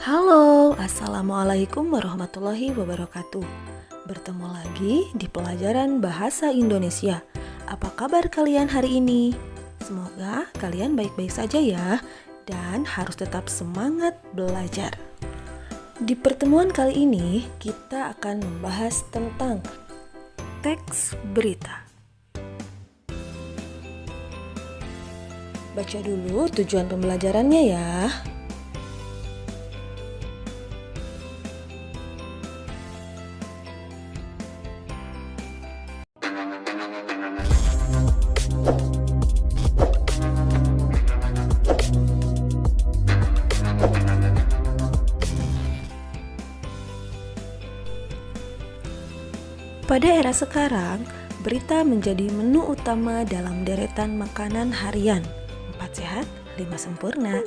Halo, Assalamualaikum warahmatullahi wabarakatuh. Bertemu lagi di pelajaran Bahasa Indonesia. Apa kabar kalian hari ini? Semoga kalian baik-baik saja ya, dan harus tetap semangat belajar. Di pertemuan kali ini, kita akan membahas tentang teks berita. Baca dulu tujuan pembelajarannya ya. Pada era sekarang, berita menjadi menu utama dalam deretan makanan harian. 4 sehat, 5 sempurna.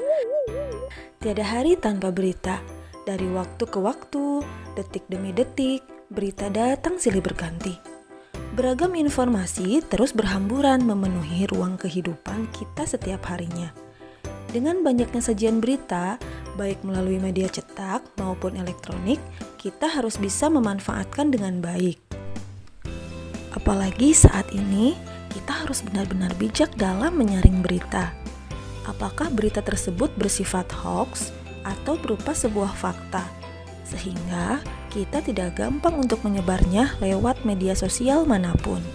Tiada hari tanpa berita. Dari waktu ke waktu, detik demi detik, berita datang silih berganti. Beragam informasi terus berhamburan memenuhi ruang kehidupan kita setiap harinya. Dengan banyaknya sajian berita, baik melalui media cetak maupun elektronik, kita harus bisa memanfaatkan dengan baik. Apalagi saat ini, kita harus benar-benar bijak dalam menyaring berita. Apakah berita tersebut bersifat hoax atau berupa sebuah fakta, sehingga kita tidak gampang untuk menyebarnya lewat media sosial manapun.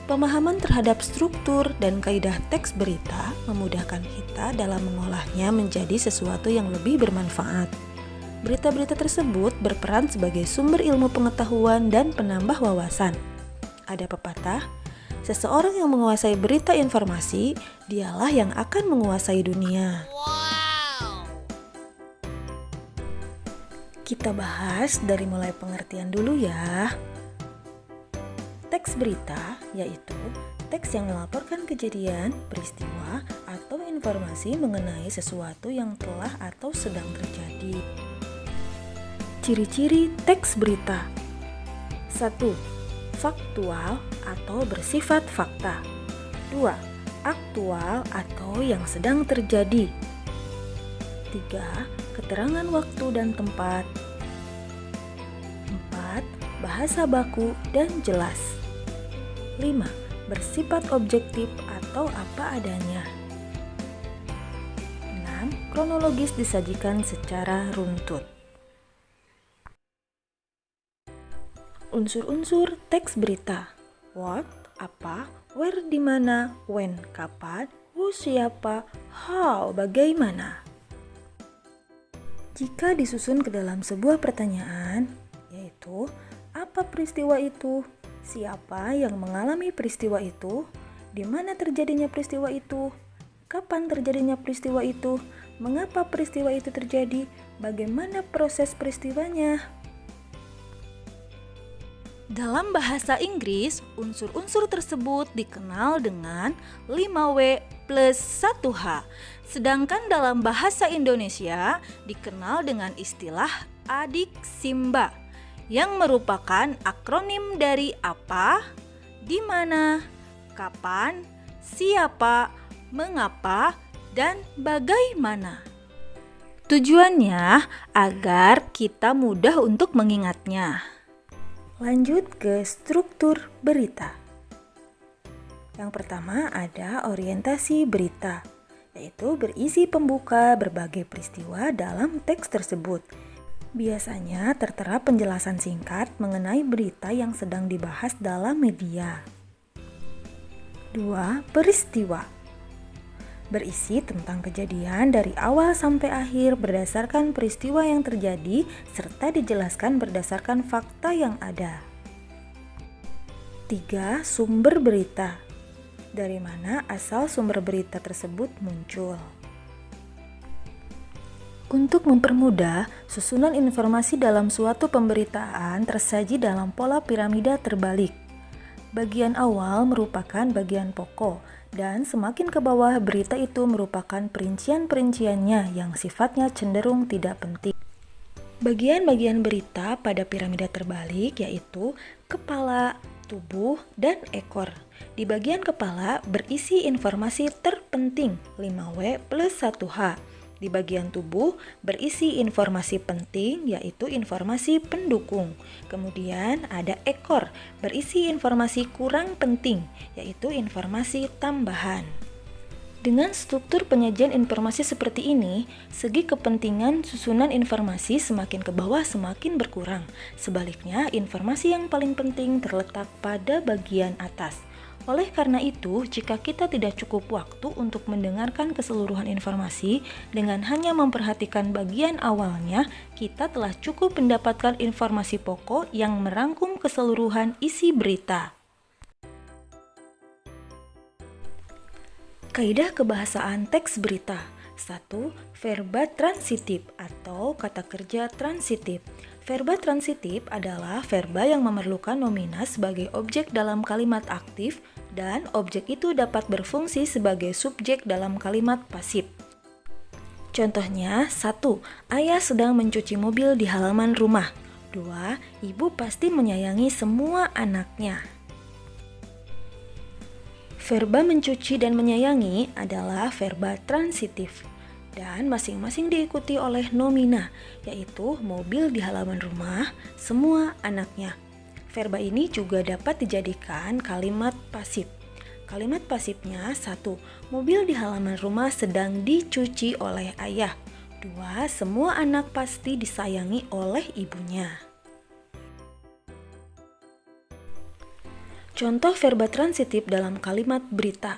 Pemahaman terhadap struktur dan kaidah teks berita memudahkan kita dalam mengolahnya menjadi sesuatu yang lebih bermanfaat. Berita-berita tersebut berperan sebagai sumber ilmu pengetahuan dan penambah wawasan. Ada pepatah, seseorang yang menguasai berita informasi, dialah yang akan menguasai dunia. Kita bahas dari mulai pengertian dulu ya. Teks berita yaitu teks yang melaporkan kejadian, peristiwa, atau informasi mengenai sesuatu yang telah atau sedang terjadi. Ciri-ciri teks berita. 1. Faktual atau bersifat fakta. 2. Aktual atau yang sedang terjadi. 3. Keterangan waktu dan tempat. 4. Bahasa baku dan jelas. 5. Bersifat objektif atau apa adanya. 6. Kronologis disajikan secara runtut. Unsur-unsur teks berita. What, apa, where, di mana, when, kapan, who, siapa, how, bagaimana. Jika disusun ke dalam sebuah pertanyaan, yaitu apa peristiwa itu, siapa yang mengalami peristiwa itu, di mana terjadinya peristiwa itu, kapan terjadinya peristiwa itu, mengapa peristiwa itu terjadi, bagaimana proses peristiwanya. Dalam bahasa Inggris, unsur-unsur tersebut dikenal dengan 5W plus 1H. Sedangkan dalam bahasa Indonesia dikenal dengan istilah adik simba, yang merupakan akronim dari apa, di mana, kapan, siapa, mengapa, dan bagaimana. Tujuannya agar kita mudah untuk mengingatnya. Lanjut ke struktur berita. Yang pertama ada orientasi berita, yaitu berisi pembuka berbagai peristiwa dalam teks tersebut. Biasanya tertera penjelasan singkat mengenai berita yang sedang dibahas dalam media. 2. Peristiwa. Berisi tentang kejadian dari awal sampai akhir berdasarkan peristiwa yang terjadi serta dijelaskan berdasarkan fakta yang ada. 3. Sumber berita. Dari mana asal sumber berita tersebut muncul. Untuk mempermudah, susunan informasi dalam suatu pemberitaan tersaji dalam pola piramida terbalik. Bagian awal merupakan bagian pokok, dan semakin ke bawah berita itu merupakan perincian-perinciannya yang sifatnya cenderung tidak penting. Bagian-bagian berita pada piramida terbalik yaitu kepala, tubuh, dan ekor. Di bagian kepala berisi informasi terpenting 5W plus 1H, Di bagian tubuh berisi informasi penting, yaitu informasi pendukung. Kemudian ada ekor, berisi informasi kurang penting, yaitu informasi tambahan. Dengan struktur penyajian informasi seperti ini, segi kepentingan susunan informasi semakin ke bawah semakin berkurang. Sebaliknya, informasi yang paling penting terletak pada bagian atas. Oleh karena itu, jika kita tidak cukup waktu untuk mendengarkan keseluruhan informasi, dengan hanya memperhatikan bagian awalnya, kita telah cukup mendapatkan informasi pokok yang merangkum keseluruhan isi berita. Kaidah kebahasaan teks berita. 1. Verba transitif atau kata kerja transitif. Verba transitif adalah verba yang memerlukan nomina sebagai objek dalam kalimat aktif dan objek itu dapat berfungsi sebagai subjek dalam kalimat pasif. Contohnya, 1. Ayah sedang mencuci mobil di halaman rumah. 2. Ibu pasti menyayangi semua anaknya. Verba mencuci dan menyayangi adalah verba transitif dan masing-masing diikuti oleh nomina, yaitu mobil di halaman rumah, semua anaknya. Verba ini juga dapat dijadikan kalimat pasif. Kalimat pasifnya 1. Mobil di halaman rumah sedang dicuci oleh ayah. 2. Semua anak pasti disayangi oleh ibunya. Contoh verba transitif dalam kalimat berita.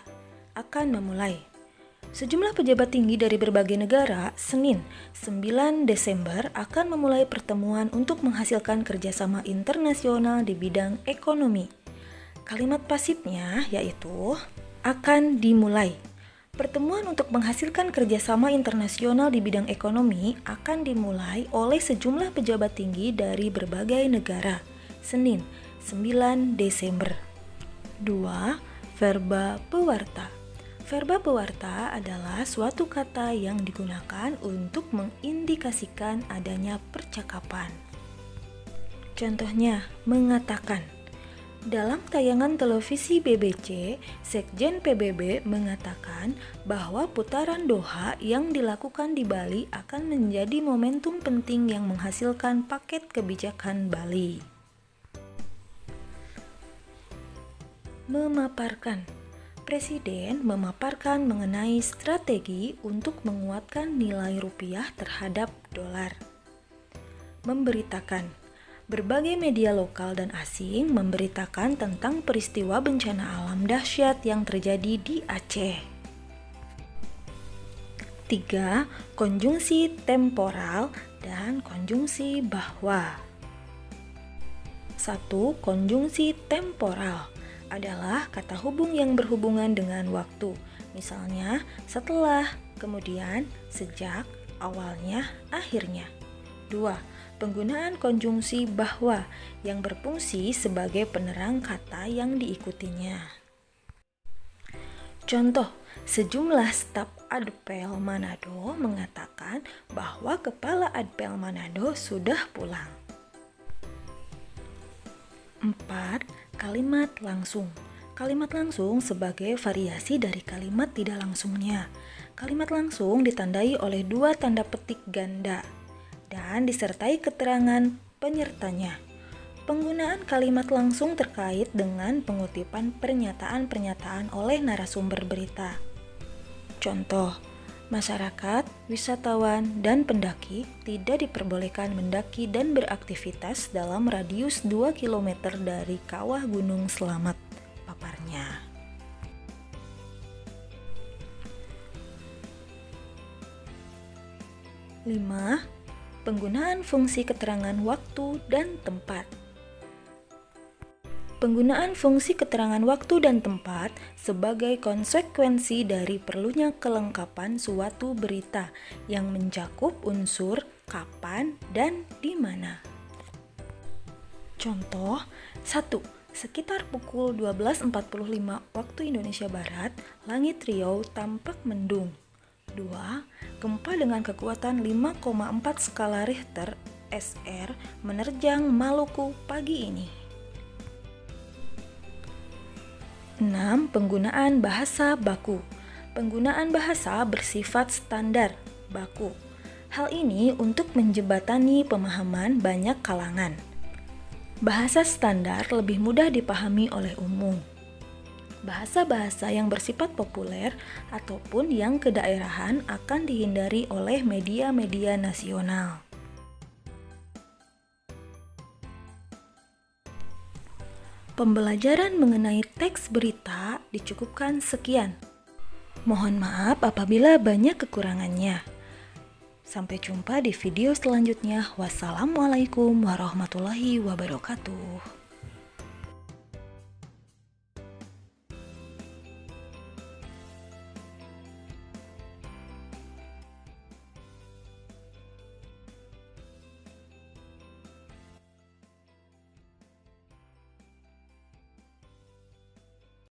Akan memulai. Sejumlah pejabat tinggi dari berbagai negara, Senin 9 Desember akan memulai pertemuan untuk menghasilkan kerjasama internasional di bidang ekonomi. Kalimat pasifnya yaitu akan dimulai. Pertemuan untuk menghasilkan kerjasama internasional di bidang ekonomi akan dimulai oleh sejumlah pejabat tinggi dari berbagai negara. Senin 9 Desember. 2. Verba pewarta. Verba pewarta adalah suatu kata yang digunakan untuk mengindikasikan adanya percakapan. Contohnya, mengatakan. Dalam tayangan televisi BBC, Sekjen PBB mengatakan bahwa putaran Doha yang dilakukan di Bali akan menjadi momentum penting yang menghasilkan paket kebijakan Bali. Memaparkan. Presiden memaparkan mengenai strategi untuk menguatkan nilai rupiah terhadap dolar. Memberitakan. Berbagai media lokal dan asing memberitakan tentang peristiwa bencana alam dahsyat yang terjadi di Aceh. 3. Konjungsi temporal dan konjungsi bahwa. 1. Konjungsi temporal adalah kata hubung yang berhubungan dengan waktu. Misalnya, setelah, kemudian, sejak, awalnya, akhirnya. 2. Penggunaan konjungsi bahwa yang berfungsi sebagai penerang kata yang diikutinya. Contoh, sejumlah staf Adpel Manado mengatakan bahwa kepala Adpel Manado sudah pulang. 4. Kalimat langsung. Kalimat langsung sebagai variasi dari kalimat tidak langsungnya. Kalimat langsung ditandai oleh dua tanda petik ganda dan disertai keterangan penyertanya. Penggunaan kalimat langsung terkait dengan pengutipan pernyataan-pernyataan oleh narasumber berita. Contoh, masyarakat, wisatawan, dan pendaki tidak diperbolehkan mendaki dan beraktivitas dalam radius 2 km dari kawah Gunung Selamat, paparnya. Lima, penggunaan fungsi keterangan waktu dan tempat. Penggunaan fungsi keterangan waktu dan tempat sebagai konsekuensi dari perlunya kelengkapan suatu berita yang mencakup unsur kapan dan di mana. Contoh 1. Sekitar pukul 12.45 waktu Indonesia Barat, langit Riau tampak mendung. 2. Gempa dengan kekuatan 5,4 skala Richter (SR) menerjang Maluku pagi ini. 6. Penggunaan bahasa baku. Penggunaan bahasa bersifat standar baku. Hal ini untuk menjembatani pemahaman banyak kalangan. Bahasa standar lebih mudah dipahami oleh umum. Bahasa-bahasa yang bersifat populer ataupun yang kedaerahan akan dihindari oleh media-media nasional. Pembelajaran mengenai teks berita dicukupkan sekian. Mohon maaf apabila banyak kekurangannya. Sampai jumpa di video selanjutnya. Wassalamualaikum warahmatullahi wabarakatuh.